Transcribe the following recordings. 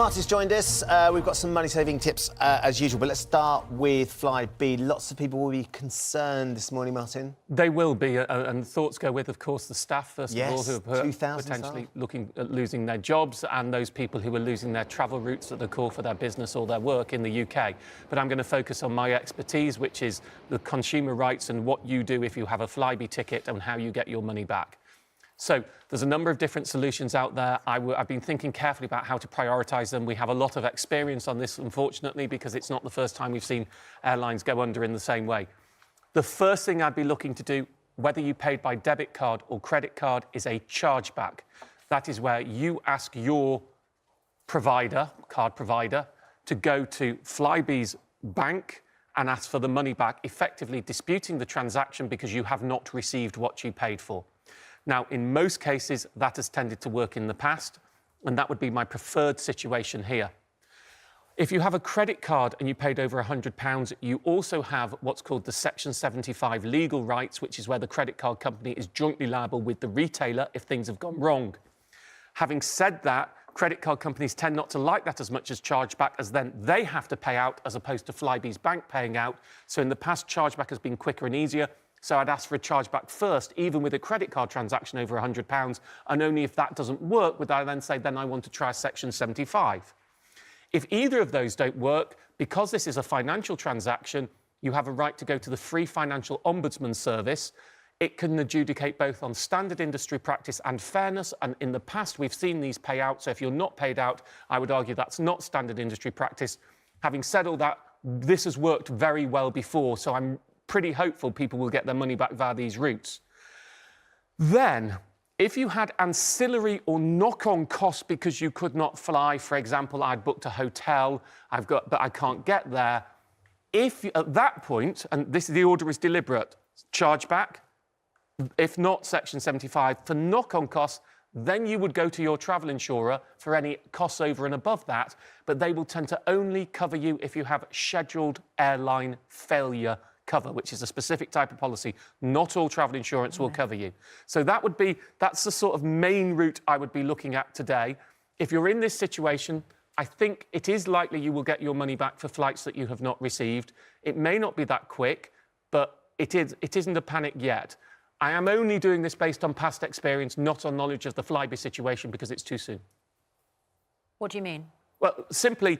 Martin's joined us. We've got some money-saving tips as usual, but let's start with Flybe. Lots of people will be concerned this morning, Martin. They will be, and thoughts go with, of course, the staff, first of all, who are potentially looking at losing their jobs, and those people who are losing their travel routes at the core for their business or their work in the UK. But I'm going to focus on my expertise, which is the consumer rights and what you do if you have a Flybe ticket and how you get your money back. So there's a number of different solutions out there. I've been thinking carefully about how to prioritise them. We have a lot of experience on this, unfortunately, because it's not the first time we've seen airlines go under in the same way. The first thing I'd be looking to do, whether you paid by debit card or credit card, is a chargeback. That is where you ask your card provider, to go to Flybe's bank and ask for the money back, effectively disputing the transaction because you have not received what you paid for. Now, in most cases, that has tended to work in the past, and that would be my preferred situation here. If you have a credit card and you paid over £100, you also have what's called the Section 75 legal rights, which is where the credit card company is jointly liable with the retailer if things have gone wrong. Having said that, credit card companies tend not to like that as much as chargeback, as then they have to pay out as opposed to Flybe's bank paying out. So in the past, chargeback has been quicker and easier. So I'd ask for a chargeback first, even with a credit card transaction over £100, and only if that doesn't work would I then say, then I want to try Section 75. If either of those don't work, because this is a financial transaction, you have a right to go to the Free Financial Ombudsman Service. It can adjudicate both on standard industry practice and fairness, and in the past we've seen these pay out, so if you're not paid out, I would argue that's not standard industry practice. Having said all that, this has worked very well before, so I'm pretty hopeful people will get their money back via these routes. Then, if you had ancillary or knock-on costs because you could not fly, for example, I'd booked a hotel, but I can't get there. If at that point, and the order is deliberate, chargeback, if not Section 75, for knock-on costs, then you would go to your travel insurer for any costs over and above that, but they will tend to only cover you if you have scheduled airline failure cover, which is a specific type of policy. Not all travel insurance will cover you. So that's the sort of main route I would be looking at today. If you're in this situation, I think it is likely you will get your money back for flights that you have not received. It may not be that quick, but it isn't a panic yet. I am only doing this based on past experience, not on knowledge of the Flybe situation, because it's too soon. What do you mean? Well, simply,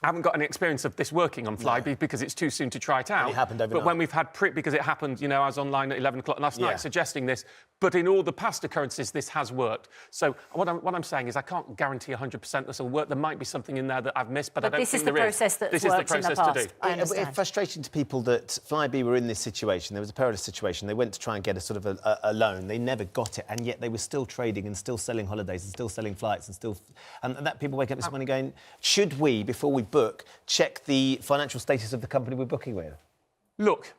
I haven't got any experience of this working on Flybe because it's too soon to try it out. And it happened overnight. But when we've had because it happened, I was online at 11 o'clock last night suggesting this, but in all the past occurrences, this has worked. So what I'm saying is I can't guarantee 100% this will work. There might be something in there that I've missed, but I don't think there is. This is the process that's worked in the past. It's frustrating to people that Flybe were in this situation. There was a perilous situation. They went to try and get a sort of a loan. They never got it, and yet they were still trading and still selling holidays and still selling flights and that people wake up this morning going, should we, before we book, check the financial status of the company we're booking with? Look,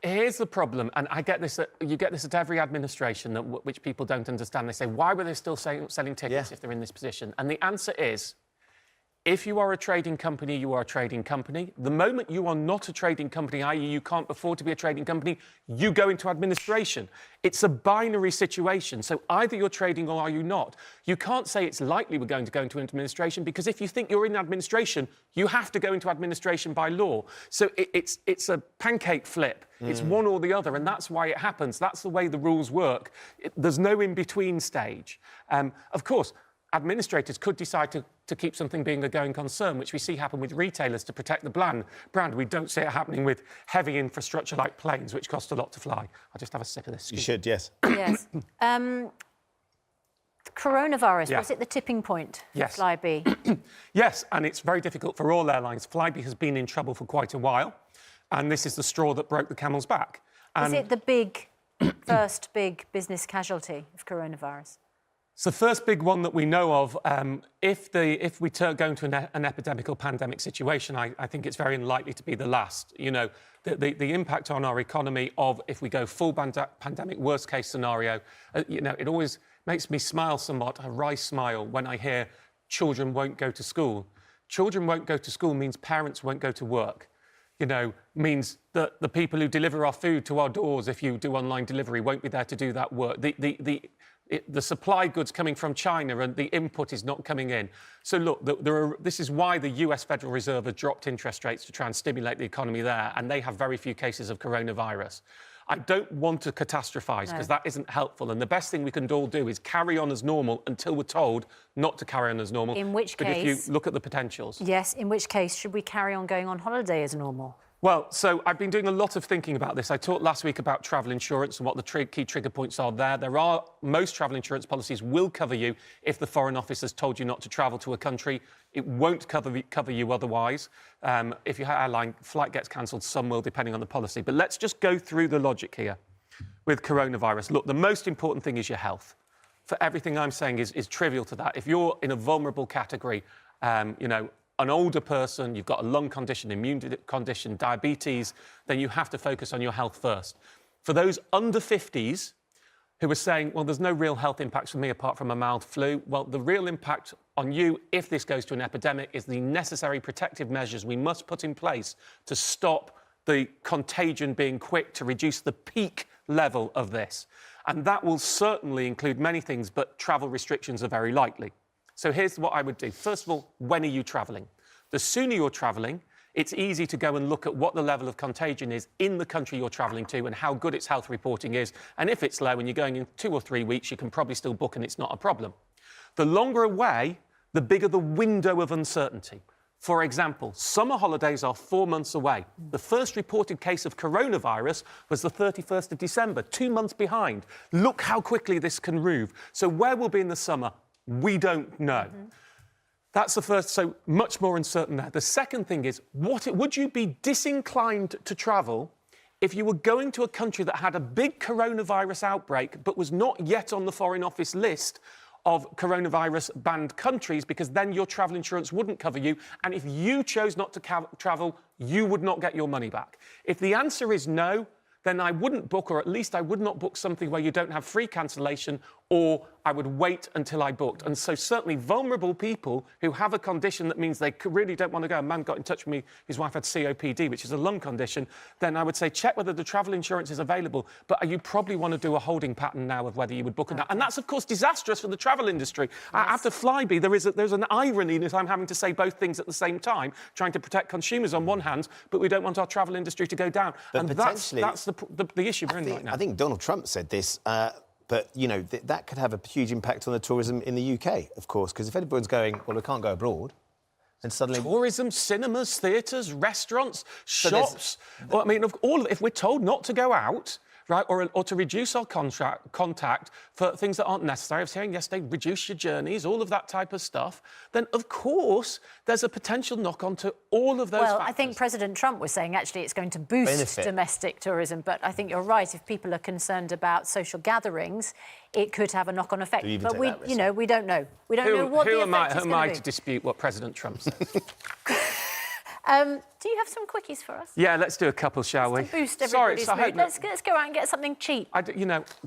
here's the problem, and you get this at every administration, which people don't understand. They say, why were they still selling tickets if they're in this position? And the answer is, if you are a trading company, you are a trading company. The moment you are not a trading company, i.e. you can't afford to be a trading company, you go into administration. It's a binary situation. So either you're trading or are you not. You can't say it's likely we're going to go into administration, because if you think you're in administration, you have to go into administration by law. So it's a pancake flip. It's one or the other, and that's why it happens. That's the way the rules work. There's no in-between stage. Of course, administrators could decide to keep something being a going concern, which we see happen with retailers to protect the brand. We don't see it happening with heavy infrastructure like planes, which cost a lot to fly. I'll just have a sip of this. You should, yes. Yes. Coronavirus, was it the tipping point for Flybe? Yes, and it's very difficult for all airlines. Flybe has been in trouble for quite a while, and this is the straw that broke the camel's back. Is it the first big business casualty of coronavirus? It's the first big one that we know of. If we go into an epidemic or pandemic situation, I think it's very unlikely to be the last. The impact on our economy of if we go full pandemic, worst case scenario, it always makes me smile somewhat, a wry smile, when I hear children won't go to school. Children won't go to school means parents won't go to work. Means that the people who deliver our food to our doors, if you do online delivery, won't be there to do that work. the supply goods coming from China and the input is not coming in. So look, this is why the US Federal Reserve has dropped interest rates to try and stimulate the economy there, and they have very few cases of coronavirus. I don't want to catastrophise because that isn't helpful, and the best thing we can all do is carry on as normal until we're told not to carry on as normal. In which case... But if you look at the potentials... Yes, in which case, should we carry on going on holiday as normal? Well, so I've been doing a lot of thinking about this. I talked last week about travel insurance and what the key trigger points are there. Most travel insurance policies will cover you if the Foreign Office has told you not to travel to a country. It won't cover you otherwise. If your airline flight gets cancelled, some will, depending on the policy. But let's just go through the logic here with coronavirus. Look, the most important thing is your health. For everything I'm saying is trivial to that. If you're in a vulnerable category, an older person, you've got a lung condition, immune condition, diabetes, then you have to focus on your health first. For those under 50s who are saying, well, there's no real health impacts for me apart from a mild flu, well, the real impact on you, if this goes to an epidemic, is the necessary protective measures we must put in place to stop the contagion being quick, to reduce the peak level of this. And that will certainly include many things, but travel restrictions are very likely. So here's what I would do. First of all, when are you travelling? The sooner you're travelling, it's easy to go and look at what the level of contagion is in the country you're travelling to and how good its health reporting is. And if it's low and you're going in 2 or 3 weeks, you can probably still book and it's not a problem. The longer away, the bigger the window of uncertainty. For example, summer holidays are 4 months away. The first reported case of coronavirus was the 31st of December, 2 months behind. Look how quickly this can move. So where we'll be in the summer, we don't know. That's the first, so much more uncertain there. The second thing is, would you be disinclined to travel if you were going to a country that had a big coronavirus outbreak but was not yet on the Foreign Office list of coronavirus banned countries, because then your travel insurance wouldn't cover you, and if you chose not to travel, you would not get your money back? If the answer is no, then I wouldn't book, or at least I would not book something where you don't have free cancellation, or I would wait until I booked. And so certainly vulnerable people who have a condition that means they really don't want to go. A man got in touch with me, his wife had COPD, which is a lung condition. Then I would say, check whether the travel insurance is available. But you probably want to do a holding pattern now of whether you would book or not. And that's, of course, disastrous for the travel industry. Yes. After Flybe, there's an irony in it. I'm having to say both things at the same time, trying to protect consumers on one hand, but we don't want our travel industry to go down. But and that's the issue we're in right now. I think Donald Trump said this, but, that could have a huge impact on the tourism in the UK, of course, because if everyone's going, well, we can't go abroad, and suddenly... Tourism, cinemas, theatres, restaurants, shops... Well, I mean, if we're told not to go out... Right, or to reduce our contact for things that aren't necessary. I was hearing yesterday, reduce your journeys, all of that type of stuff. Then, of course, there's a potential knock-on to all of those factors. I think President Trump was saying, actually, it's going to boost domestic tourism. But I think you're right. If people are concerned about social gatherings, it could have a knock-on effect. But we don't know. We don't know what the effect is going to be. Who am I to dispute what President Trump says? Do you have some quickies for us? Yeah, let's do a couple, shall we? To boost everybody's mood. Let's go out and get something cheap.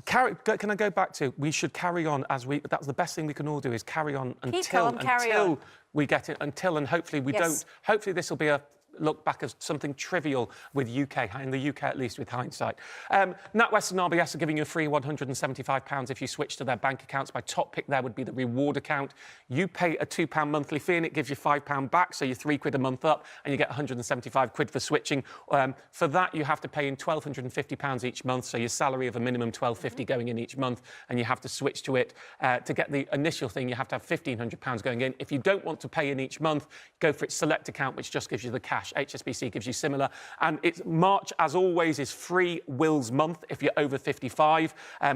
Can I go back to, we should carry on that's the best thing we can all do, is carry on until we get it, and hopefully we don't, hopefully this will be a look back as something trivial with in the UK at least, with hindsight. NatWest and RBS are giving you a free £175 if you switch to their bank accounts. My top pick there would be the reward account. You pay a £2 monthly fee and it gives you £5 back, so you're £3 a month up and you get 175 quid for switching. For that, you have to pay in £1,250 each month, so your salary of a minimum £1,250 going in each month, and you have to switch to it. To get the initial thing, you have to have £1,500 going in. If you don't want to pay in each month, go for its select account, which just gives you the cash. HSBC gives you similar. And it's March, as always, is free wills month if you're over 55.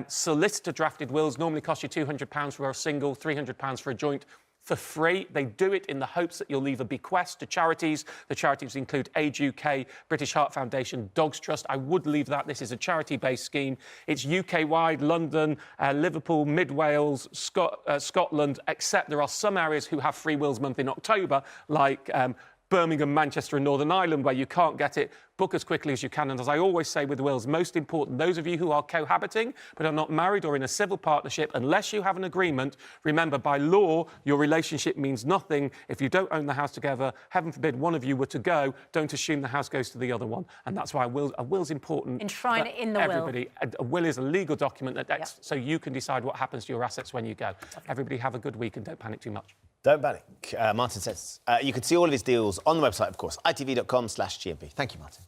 Solicitor drafted wills normally cost you £200 for a single, £300 for a joint. For free. They do it in the hopes that you'll leave a bequest to charities. The charities include Age UK, British Heart Foundation, Dogs Trust. I would leave that. This is a charity-based scheme. It's UK-wide, London, Liverpool, Mid Wales, Scotland, except there are some areas who have free wills month in October, like Birmingham, Manchester and Northern Ireland where you can't get it, book as quickly as you can. And as I always say with wills, most important, those of you who are cohabiting but are not married or in a civil partnership, unless you have an agreement, remember, by law, your relationship means nothing. If you don't own the house together, heaven forbid one of you were to go, don't assume the house goes to the other one. And that's why a will's important. Enshrine it in the everybody. A will is a legal document that so you can decide what happens to your assets when you go. Okay. Everybody have a good week and don't panic too much. Don't panic. Martin says. You can see all of his deals on the website, of course, itv.com/GMP. Thank you, Martin.